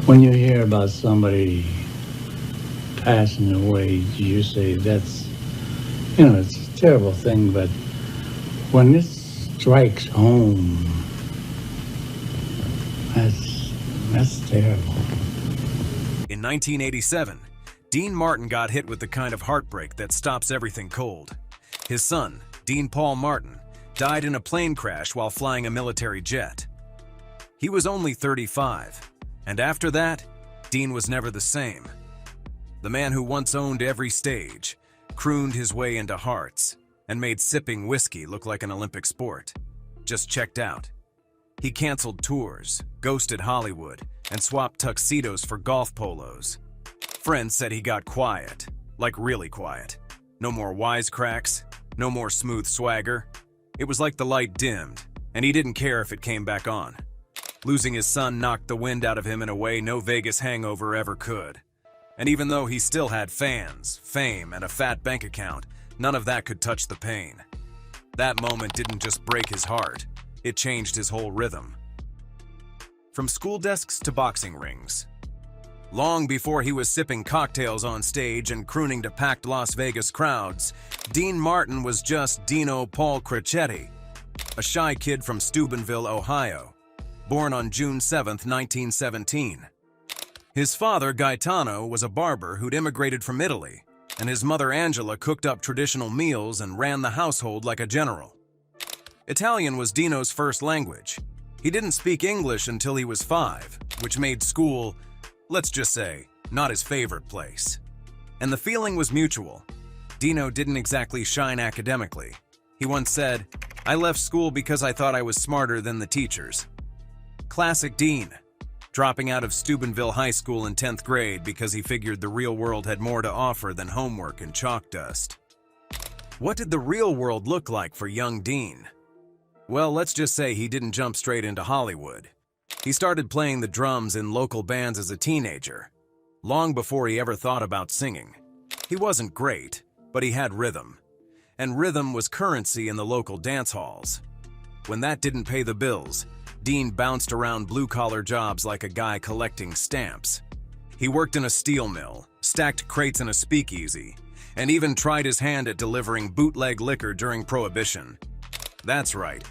when you hear about somebody passing away, you say it's a terrible thing, but when it strikes home, that's terrible. In 1987, Dean Martin got hit with the kind of heartbreak that stops everything cold. His son, Dean Paul Martin, died in a plane crash while flying a military jet. He was only 35, and after that, Dean was never the same. The man who once owned every stage, crooned his way into hearts, and made sipping whiskey look like an Olympic sport, just checked out. He canceled tours, ghosted Hollywood, and swapped tuxedos for golf polos. Friends said he got quiet, like really quiet. No more wisecracks, no more smooth swagger. It was like the light dimmed, and he didn't care if it came back on. Losing his son knocked the wind out of him in a way no Vegas hangover ever could. And even though he still had fans, fame, and a fat bank account, none of that could touch the pain. That moment didn't just break his heart, it changed his whole rhythm. From school desks to boxing rings. Long before he was sipping cocktails on stage and crooning to packed Las Vegas crowds, Dean Martin was just Dino Paul Crecchetti, a shy kid from Steubenville, Ohio, born on June 7, 1917. His father, Gaetano, was a barber who'd immigrated from Italy, and his mother, Angela, cooked up traditional meals and ran the household like a general. Italian was Dino's first language. He didn't speak English until he was 5, which made school, let's just say, not his favorite place. And the feeling was mutual. Dino didn't exactly shine academically. He once said, "I left school because I thought I was smarter than the teachers." Classic Dean, dropping out of Steubenville High School in 10th grade because he figured the real world had more to offer than homework and chalk dust. What did the real world look like for young Dean? Well, let's just say he didn't jump straight into Hollywood. He started playing the drums in local bands as a teenager, long before he ever thought about singing. He wasn't great, but he had rhythm. And rhythm was currency in the local dance halls. When that didn't pay the bills, Dean bounced around blue-collar jobs like a guy collecting stamps. He worked in a steel mill, stacked crates in a speakeasy, and even tried his hand at delivering bootleg liquor during Prohibition. That's right,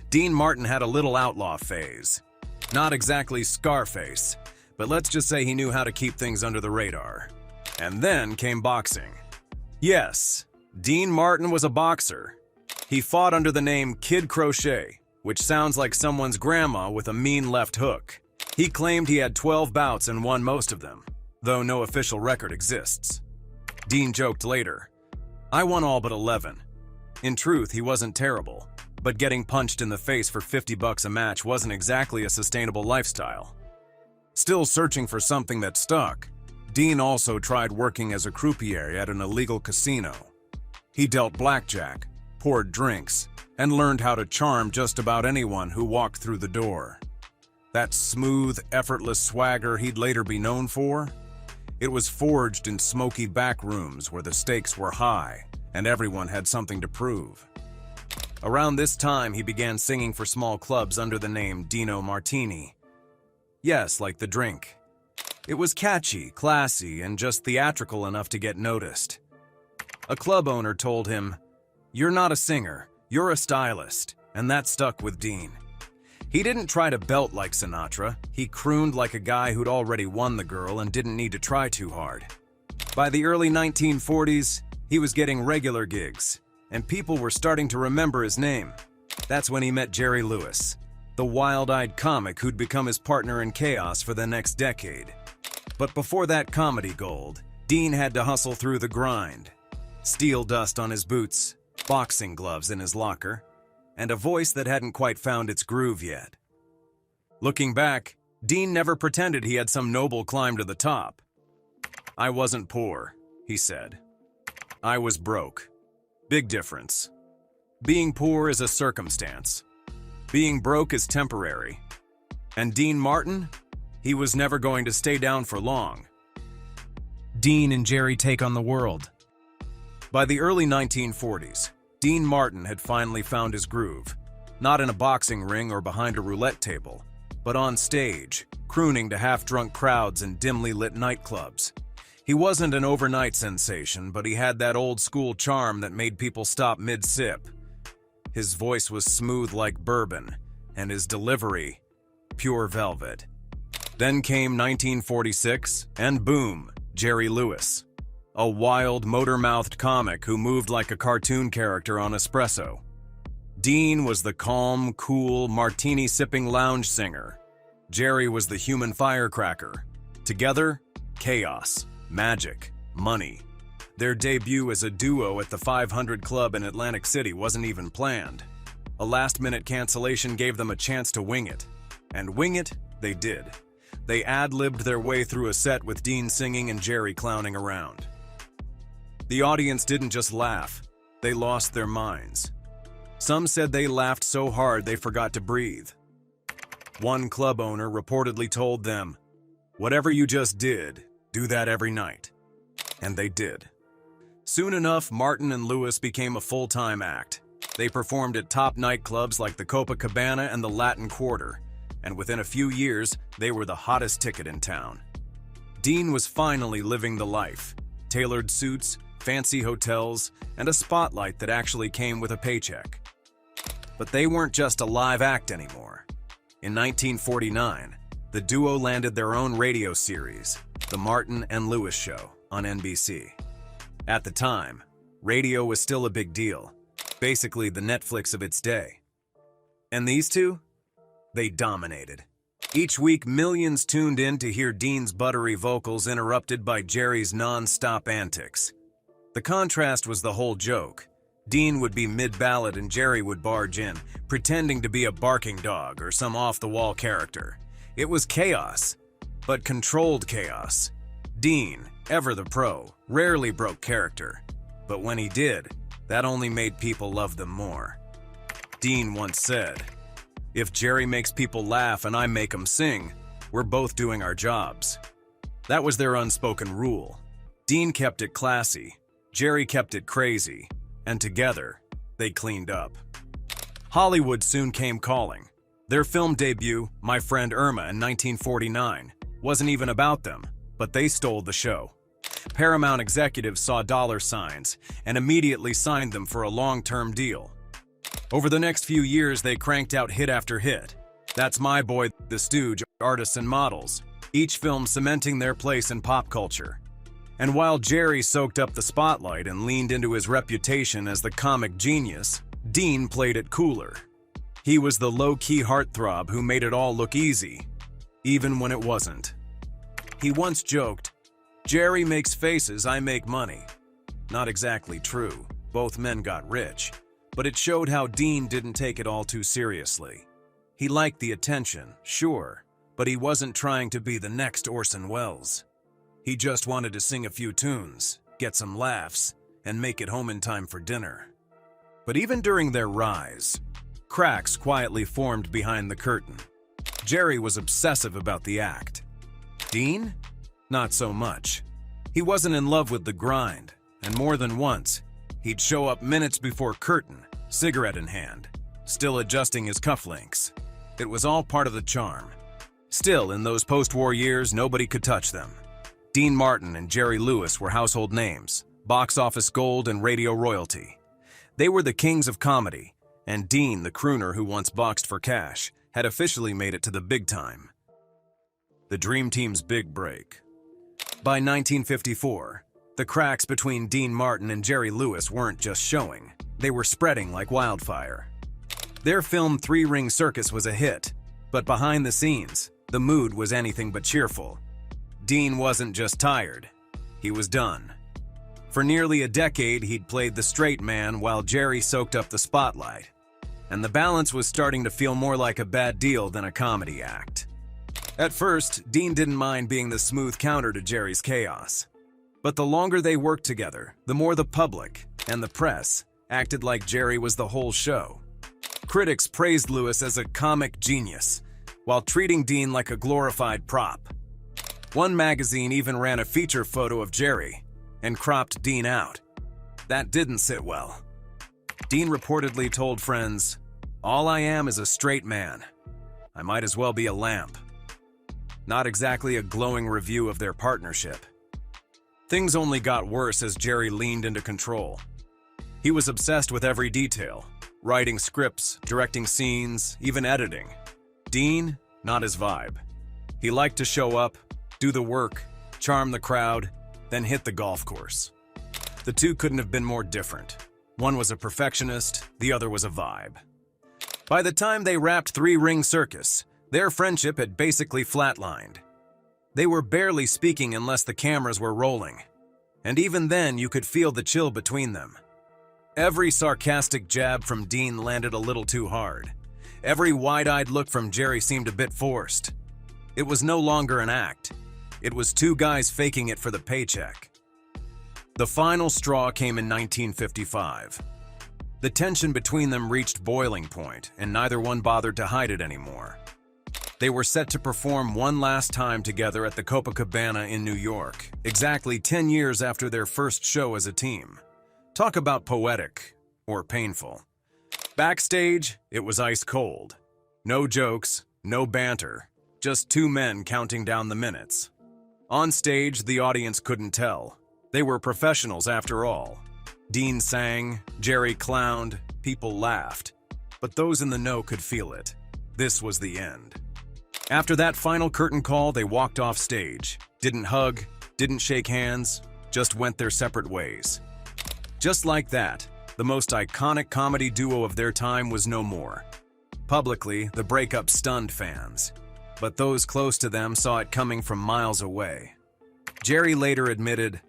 Dean Martin had a little outlaw phase. Not exactly Scarface, but let's just say he knew how to keep things under the radar. And then came boxing. Yes, Dean Martin was a boxer. He fought under the name Kid Crochet, which sounds like someone's grandma with a mean left hook. He claimed he had 12 bouts and won most of them, though no official record exists. Dean joked later, "I won all but 11. In truth, he wasn't terrible, but getting punched in the face for $50 a match wasn't exactly a sustainable lifestyle. Still searching for something that stuck, Dean also tried working as a croupier at an illegal casino. He dealt blackjack, poured drinks, and learned how to charm just about anyone who walked through the door. That smooth, effortless swagger he'd later be known for? It was forged in smoky back rooms where the stakes were high and everyone had something to prove. Around this time, he began singing for small clubs under the name Dino Martini. Yes, like the drink. It was catchy, classy, and just theatrical enough to get noticed. A club owner told him, "You're not a singer, you're a stylist," and that stuck with Dean. He didn't try to belt like Sinatra, he crooned like a guy who'd already won the girl and didn't need to try too hard. By the early 1940s, he was getting regular gigs, and people were starting to remember his name. That's when he met Jerry Lewis, the wild-eyed comic who'd become his partner in chaos for the next decade. But before that comedy gold, Dean had to hustle through the grind. Steel dust on his boots, boxing gloves in his locker, and a voice that hadn't quite found its groove yet. Looking back, Dean never pretended he had some noble climb to the top. "I wasn't poor," he said. "I was broke." Big difference. Being poor is a circumstance. Being broke is temporary. And Dean Martin? He was never going to stay down for long. Dean and Jerry take on the world. By the early 1940s, Dean Martin had finally found his groove, not in a boxing ring or behind a roulette table, but on stage, crooning to half-drunk crowds in dimly lit nightclubs. He wasn't an overnight sensation, but he had that old-school charm that made people stop mid-sip. His voice was smooth like bourbon, and his delivery, pure velvet. Then came 1946, and boom, Jerry Lewis. A wild, motor-mouthed comic who moved like a cartoon character on espresso. Dean was the calm, cool, martini-sipping lounge singer. Jerry was the human firecracker. Together, chaos, magic, money. Their debut as a duo at the 500 Club in Atlantic City wasn't even planned. A last-minute cancellation gave them a chance to wing it. And wing it, they did. They ad-libbed their way through a set with Dean singing and Jerry clowning around. The audience didn't just laugh, they lost their minds. Some said they laughed so hard they forgot to breathe. One club owner reportedly told them, "Whatever you just did, do that every night." And they did. Soon enough, Martin and Lewis became a full-time act. They performed at top nightclubs like the Copacabana and the Latin Quarter, and within a few years, they were the hottest ticket in town. Dean was finally living the life. Tailored suits, fancy hotels, and a spotlight that actually came with a paycheck. But they weren't just a live act anymore. In 1949, the duo landed their own radio series, The Martin and Lewis Show, on NBC. At the time, radio was still a big deal, basically the Netflix of its day. And these two? They dominated. Each week, millions tuned in to hear Dean's buttery vocals interrupted by Jerry's non-stop antics. The contrast was the whole joke. Dean would be mid-ballad and Jerry would barge in, pretending to be a barking dog or some off-the-wall character. It was chaos, but controlled chaos. Dean, ever the pro, rarely broke character. But when he did, that only made people love them more. Dean once said, "If Jerry makes people laugh and I make them sing, we're both doing our jobs." That was their unspoken rule. Dean kept it classy, Jerry kept it crazy, and together, they cleaned up. Hollywood soon came calling. Their film debut, My Friend Irma in 1949, wasn't even about them, but they stole the show. Paramount executives saw dollar signs and immediately signed them for a long-term deal. Over the next few years, they cranked out hit after hit. That's My Boy, The Stooge, Artists and Models, each film cementing their place in pop culture. And while Jerry soaked up the spotlight and leaned into his reputation as the comic genius, Dean played it cooler. He was the low-key heartthrob who made it all look easy, even when it wasn't. He once joked, "Jerry makes faces, I make money." Not exactly true. Both men got rich. But it showed how Dean didn't take it all too seriously. He liked the attention, sure, but he wasn't trying to be the next Orson Welles. He just wanted to sing a few tunes, get some laughs, and make it home in time for dinner. But even during their rise, cracks quietly formed behind the curtain. Jerry was obsessive about the act. Dean? Not so much. He wasn't in love with the grind, and more than once, he'd show up minutes before curtain, cigarette in hand, still adjusting his cufflinks. It was all part of the charm. Still, in those post-war years, nobody could touch them. Dean Martin and Jerry Lewis were household names, box office gold and radio royalty. They were the kings of comedy, and Dean, the crooner who once boxed for cash, had officially made it to the big time. The Dream Team's big break. By 1954, the cracks between Dean Martin and Jerry Lewis weren't just showing, they were spreading like wildfire. Their film Three Ring Circus was a hit, but behind the scenes, the mood was anything but cheerful. Dean wasn't just tired, he was done. For nearly a decade, he'd played the straight man while Jerry soaked up the spotlight. And the balance was starting to feel more like a bad deal than a comedy act. At first, Dean didn't mind being the smooth counter to Jerry's chaos. But the longer they worked together, the more the public and the press acted like Jerry was the whole show. Critics praised Lewis as a comic genius, while treating Dean like a glorified prop. One magazine even ran a feature photo of Jerry and cropped Dean out. That didn't sit well. Dean reportedly told friends, "All I am is a straight man." I might as well be a lamp. Not exactly a glowing review of their partnership. Things only got worse as Jerry leaned into control. He was obsessed with every detail, writing scripts, directing scenes, even editing. Dean, not his vibe. He liked to show up, do the work, charm the crowd, then hit the golf course. The two couldn't have been more different. One was a perfectionist, the other was a vibe. By the time they wrapped Three Ring Circus, their friendship had basically flatlined. They were barely speaking unless the cameras were rolling, and even then you could feel the chill between them. Every sarcastic jab from Dean landed a little too hard. Every wide-eyed look from Jerry seemed a bit forced. It was no longer an act. It was two guys faking it for the paycheck. The final straw came in 1955. The tension between them reached boiling point, and neither one bothered to hide it anymore. They were set to perform one last time together at the Copacabana in New York, exactly 10 years after their first show as a team. Talk about poetic or painful. Backstage, it was ice cold. No jokes, no banter, just two men counting down the minutes. On stage, the audience couldn't tell. They were professionals after all. Dean sang, Jerry clowned, people laughed. But those in the know could feel it. This was the end. After that final curtain call, they walked off stage. Didn't hug, didn't shake hands, just went their separate ways. Just like that, the most iconic comedy duo of their time was no more. Publicly, the breakup stunned fans, but those close to them saw it coming from miles away. Jerry later admitted,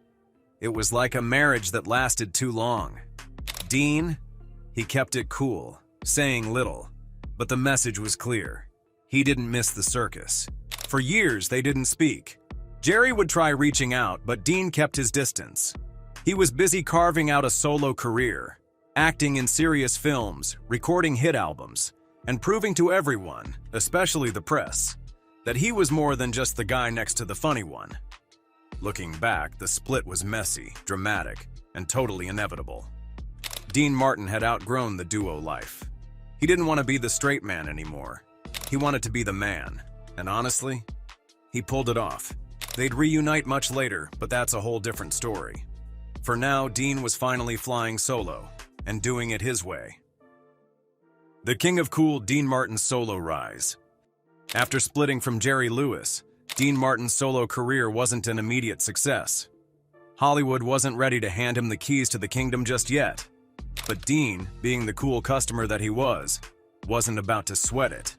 "It was like a marriage that lasted too long." Dean, he kept it cool, saying little, but the message was clear. He didn't miss the circus. For years, they didn't speak. Jerry would try reaching out, but Dean kept his distance. He was busy carving out a solo career, acting in serious films, recording hit albums, and proving to everyone, especially the press, that he was more than just the guy next to the funny one. Looking back, the split was messy, dramatic, and totally inevitable. Dean Martin had outgrown the duo life. He didn't want to be the straight man anymore. He wanted to be the man, and honestly, he pulled it off. They'd reunite much later, but that's a whole different story. For now, Dean was finally flying solo, and doing it his way. The king of cool, Dean Martin's solo rise. After splitting from Jerry Lewis, Dean Martin's solo career wasn't an immediate success. Hollywood wasn't ready to hand him the keys to the kingdom just yet. But Dean, being the cool customer that he wasn't about to sweat it.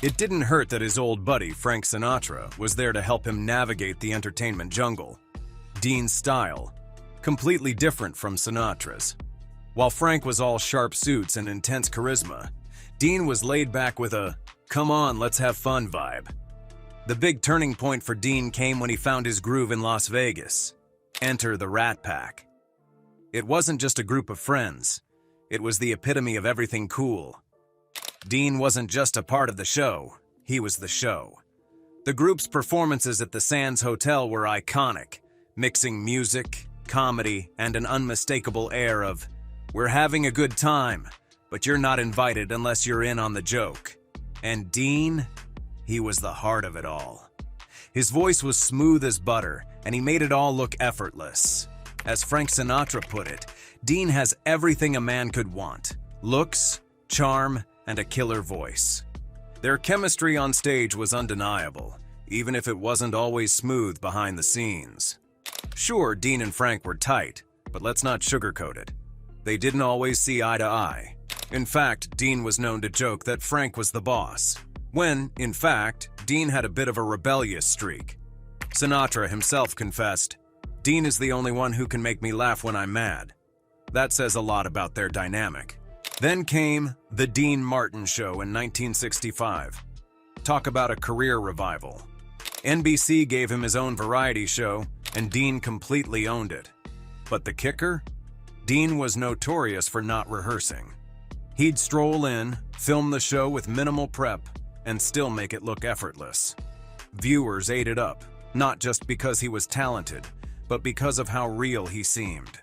It didn't hurt that his old buddy, Frank Sinatra, was there to help him navigate the entertainment jungle. Dean's style, completely different from Sinatra's. While Frank was all sharp suits and intense charisma, Dean was laid back with a, "come on, let's have fun" vibe. The big turning point for Dean came when he found his groove in Las Vegas. Enter the Rat Pack. It wasn't just a group of friends. It was the epitome of everything cool. Dean wasn't just a part of the show, he was the show. The group's performances at the Sands Hotel were iconic, mixing music, comedy, and an unmistakable air of, "We're having a good time, but you're not invited unless you're in on the joke." And Dean, he was the heart of it all. His voice was smooth as butter, and he made it all look effortless. As Frank Sinatra put it, Dean has everything a man could want: looks, charm, and a killer voice. Their chemistry on stage was undeniable, even if it wasn't always smooth behind the scenes. Sure, Dean and Frank were tight, but let's not sugarcoat it. They didn't always see eye to eye. In fact, Dean was known to joke that Frank was the boss, when, in fact, Dean had a bit of a rebellious streak. Sinatra himself confessed, "Dean is the only one who can make me laugh when I'm mad." That says a lot about their dynamic. Then came The Dean Martin Show in 1965. Talk about a career revival. NBC gave him his own variety show, and Dean completely owned it. But the kicker? Dean was notorious for not rehearsing. He'd stroll in, film the show with minimal prep, and still make it look effortless. Viewers ate it up, not just because he was talented, but because of how real he seemed.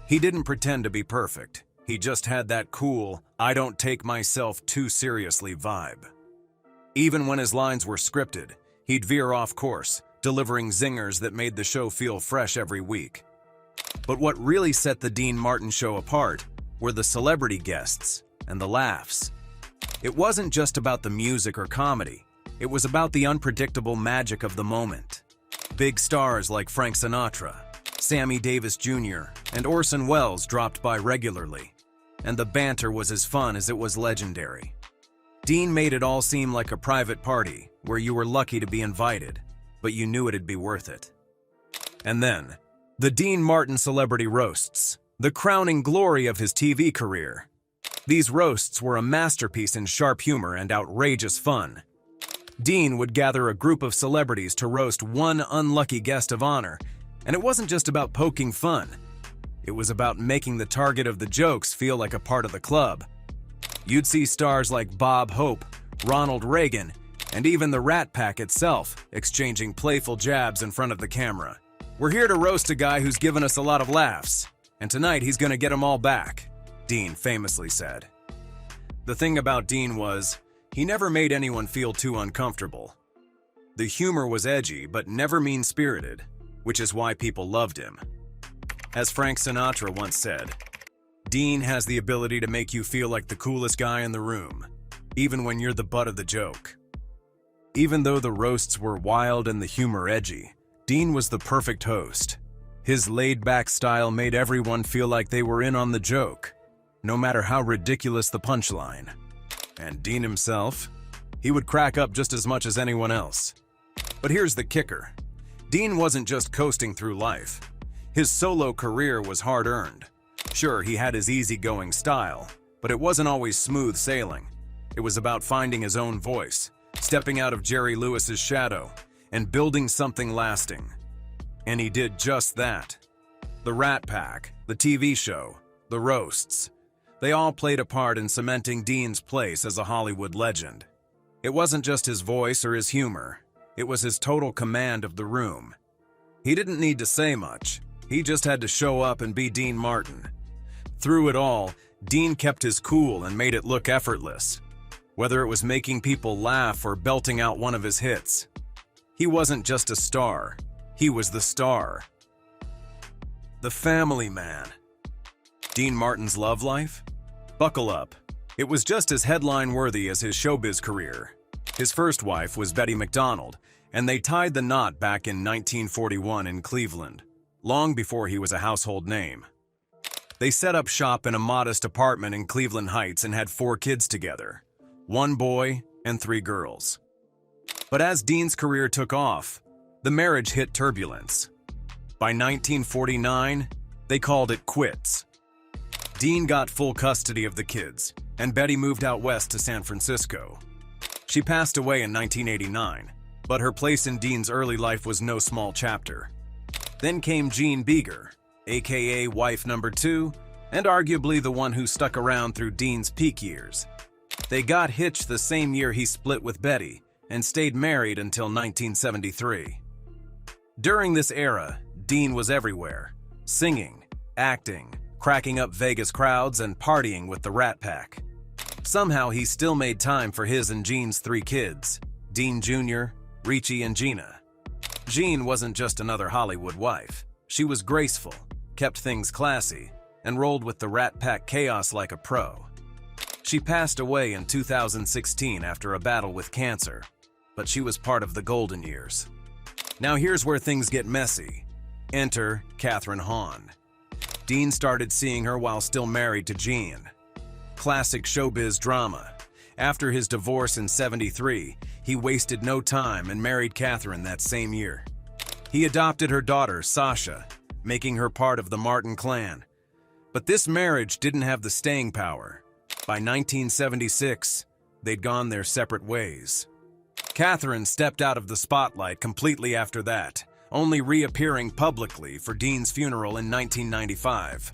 He didn't pretend to be perfect. He just had that cool, I don't take myself too seriously vibe. Even when his lines were scripted, he'd veer off course, delivering zingers that made the show feel fresh every week. But what really set the Dean Martin Show apart were the celebrity guests and the laughs. It wasn't just about the music or comedy, it was about the unpredictable magic of the moment. Big stars like Frank Sinatra, Sammy Davis Jr., and Orson Welles dropped by regularly, and the banter was as fun as it was legendary. Dean made it all seem like a private party where you were lucky to be invited, but you knew it'd be worth it. And then, the Dean Martin Celebrity Roasts, the crowning glory of his TV career. These roasts were a masterpiece in sharp humor and outrageous fun. Dean would gather a group of celebrities to roast one unlucky guest of honor, and it wasn't just about poking fun. It was about making the target of the jokes feel like a part of the club. You'd see stars like Bob Hope, Ronald Reagan, and even the Rat Pack itself exchanging playful jabs in front of the camera. "We're here to roast a guy who's given us a lot of laughs, and tonight he's gonna get them all back," Dean famously said. The thing about Dean was, he never made anyone feel too uncomfortable. The humor was edgy but never mean-spirited, which is why people loved him. As Frank Sinatra once said, "Dean has the ability to make you feel like the coolest guy in the room, even when you're the butt of the joke." Even though the roasts were wild and the humor edgy, Dean was the perfect host. His laid-back style made everyone feel like they were in on the joke, no matter how ridiculous the punchline. And Dean himself, he would crack up just as much as anyone else. But here's the kicker. Dean wasn't just coasting through life. His solo career was hard-earned. Sure, he had his easygoing style, but it wasn't always smooth sailing. It was about finding his own voice, stepping out of Jerry Lewis's shadow, and building something lasting. And he did just that. The Rat Pack, the TV show, the roasts, they all played a part in cementing Dean's place as a Hollywood legend. It wasn't just his voice or his humor, it was his total command of the room. He didn't need to say much, he just had to show up and be Dean Martin. Through it all, Dean kept his cool and made it look effortless. Whether it was making people laugh or belting out one of his hits. He wasn't just a star, he was the star. The family man. Dean Martin's love life? Buckle up. It was just as headline-worthy as his showbiz career. His first wife was Betty McDonald, and they tied the knot back in 1941 in Cleveland, long before he was a household name. They set up shop in a modest apartment in Cleveland Heights and had 4 kids together, 1 boy and 3 girls. But as Dean's career took off, the marriage hit turbulence. By 1949, they called it quits. Dean got full custody of the kids, and Betty moved out west to San Francisco. She passed away in 1989, but her place in Dean's early life was no small chapter. Then came Jean Beager, aka wife number 2, and arguably the one who stuck around through Dean's peak years. They got hitched the same year he split with Betty, and stayed married until 1973. During this era, Dean was everywhere, singing, acting, cracking up Vegas crowds, and partying with the Rat Pack. Somehow he still made time for his and Jean's 3 kids, Dean Jr., Richie, and Gina. Jean wasn't just another Hollywood wife. She was graceful, kept things classy, and rolled with the Rat Pack chaos like a pro. She passed away in 2016 after a battle with cancer, but she was part of the golden years. Now here's where things get messy. Enter Kathryn Hahn. Dean started seeing her while still married to Jean. Classic showbiz drama. After his divorce in '73, he wasted no time and married Kathryn that same year. He adopted her daughter, Sasha, making her part of the Martin clan. But this marriage didn't have the staying power. By 1976, they'd gone their separate ways. Kathryn stepped out of the spotlight completely after that, only reappearing publicly for Dean's funeral in 1995.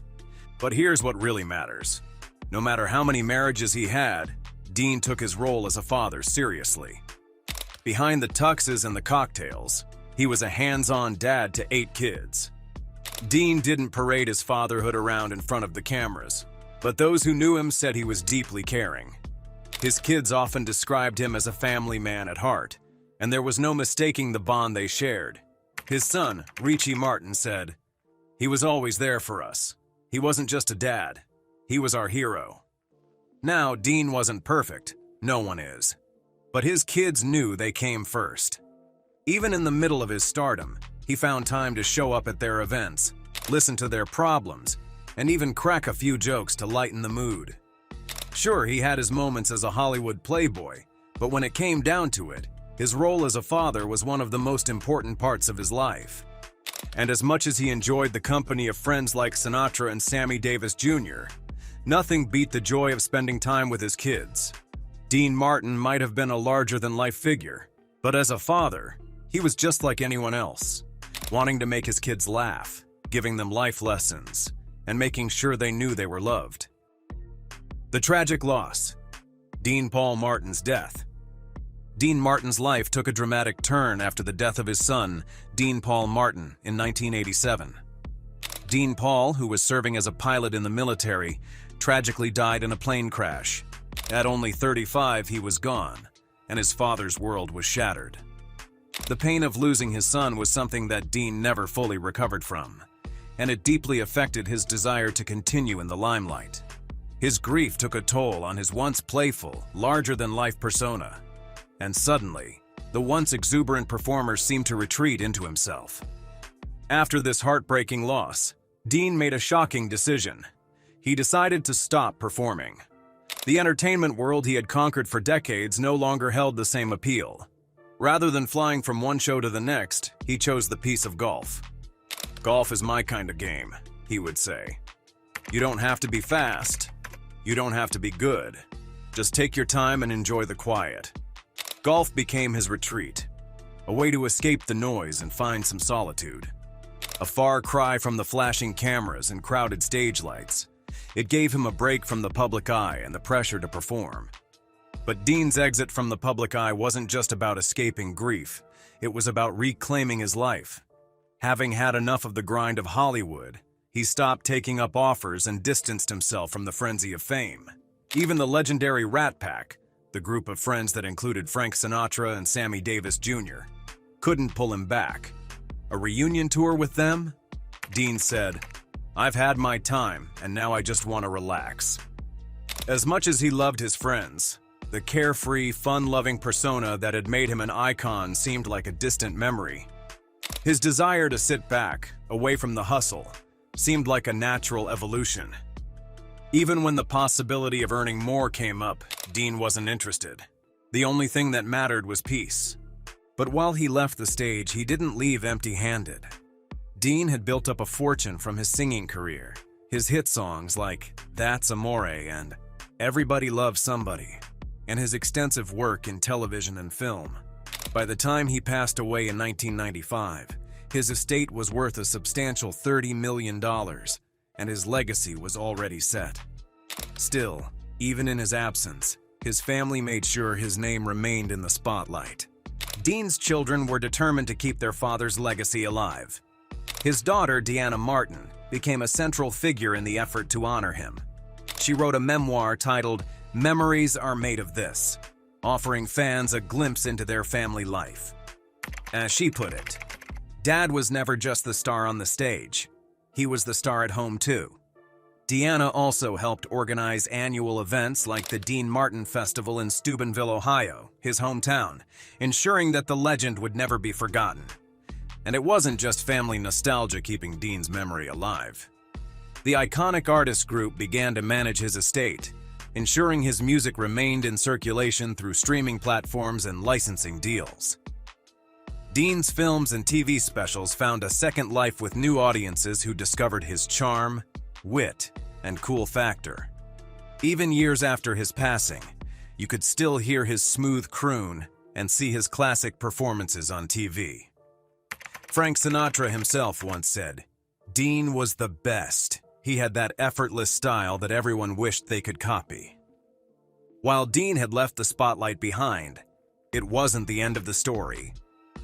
But here's what really matters. No matter how many marriages he had, Dean took his role as a father seriously. Behind the tuxes and the cocktails, he was a hands-on dad to 8 kids. Dean didn't parade his fatherhood around in front of the cameras, but those who knew him said he was deeply caring. His kids often described him as a family man at heart, and there was no mistaking the bond they shared. His son, Richie Martin, said, "He was always there for us. He wasn't just a dad. He was our hero." Now, Dean wasn't perfect. No one is. But his kids knew they came first. Even in the middle of his stardom, he found time to show up at their events, listen to their problems, and even crack a few jokes to lighten the mood. Sure, he had his moments as a Hollywood playboy, but when it came down to it, his role as a father was one of the most important parts of his life. And as much as he enjoyed the company of friends like Sinatra and Sammy Davis Jr., nothing beat the joy of spending time with his kids. Dean Martin might have been a larger-than-life figure, but as a father, he was just like anyone else, wanting to make his kids laugh, giving them life lessons, and making sure they knew they were loved. The tragic loss. Dean Paul Martin's death. Dean Martin's life took a dramatic turn after the death of his son, Dean Paul Martin, in 1987. Dean Paul, who was serving as a pilot in the military, tragically died in a plane crash. At only 35, he was gone, and his father's world was shattered. The pain of losing his son was something that Dean never fully recovered from, and it deeply affected his desire to continue in the limelight. His grief took a toll on his once playful, larger-than-life persona, and suddenly, the once exuberant performer seemed to retreat into himself. After this heartbreaking loss, Dean made a shocking decision. He decided to stop performing. The entertainment world he had conquered for decades no longer held the same appeal. Rather than flying from one show to the next, he chose the peace of golf. "Golf is my kind of game," he would say. "You don't have to be fast. You don't have to be good. Just take your time and enjoy the quiet." Golf became his retreat, a way to escape the noise and find some solitude. A far cry from the flashing cameras and crowded stage lights, it gave him a break from the public eye and the pressure to perform. But Dean's exit from the public eye wasn't just about escaping grief, it was about reclaiming his life. Having had enough of the grind of Hollywood, he stopped taking up offers and distanced himself from the frenzy of fame. Even the legendary Rat Pack, the group of friends that included Frank Sinatra and Sammy Davis Jr., couldn't pull him back. A reunion tour with them? Dean said, "I've had my time, and now I just want to relax." As much as he loved his friends, the carefree, fun-loving persona that had made him an icon seemed like a distant memory. His desire to sit back, away from the hustle, seemed like a natural evolution. Even when the possibility of earning more came up, Dean wasn't interested. The only thing that mattered was peace. But while he left the stage, he didn't leave empty-handed. Dean had built up a fortune from his singing career. His hit songs like "That's Amore" and "Everybody Loves Somebody," and his extensive work in television and film. By the time he passed away in 1995, his estate was worth a substantial $30 million, and his legacy was already set. Still, even in his absence, his family made sure his name remained in the spotlight. Dean's children were determined to keep their father's legacy alive. His daughter, Deanna Martin, became a central figure in the effort to honor him. She wrote a memoir titled "Memories Are Made of This," offering fans a glimpse into their family life. As she put it, "Dad was never just the star on the stage. He was the star at home too." Deanna also helped organize annual events like the Dean Martin Festival in Steubenville, Ohio, his hometown, ensuring that the legend would never be forgotten. And it wasn't just family nostalgia keeping Dean's memory alive. The iconic artist group began to manage his estate, ensuring his music remained in circulation through streaming platforms and licensing deals. Dean's films and TV specials found a second life with new audiences who discovered his charm, wit, and cool factor. Even years after his passing, you could still hear his smooth croon and see his classic performances on TV. Frank Sinatra himself once said, "Dean was the best. He had that effortless style that everyone wished they could copy." While Dean had left the spotlight behind, it wasn't the end of the story.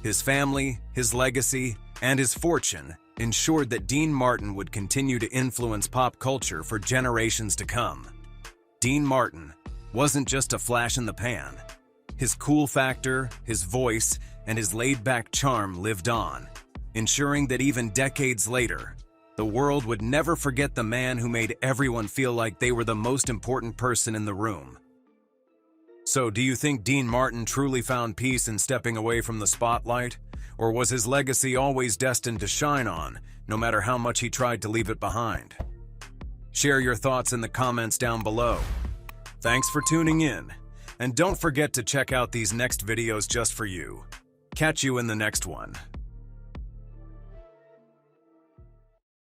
His family, his legacy, and his fortune ensured that Dean Martin would continue to influence pop culture for generations to come. Dean Martin, wasn't just a flash in the pan. His cool factor, his voice, and his laid-back charm lived on, ensuring that even decades later, the world would never forget the man who made everyone feel like they were the most important person in the room. So, do you think Dean Martin truly found peace in stepping away from the spotlight? Or was his legacy always destined to shine on, no matter how much he tried to leave it behind? Share your thoughts in the comments down below. Thanks for tuning in, and don't forget to check out these next videos just for you. Catch you in the next one.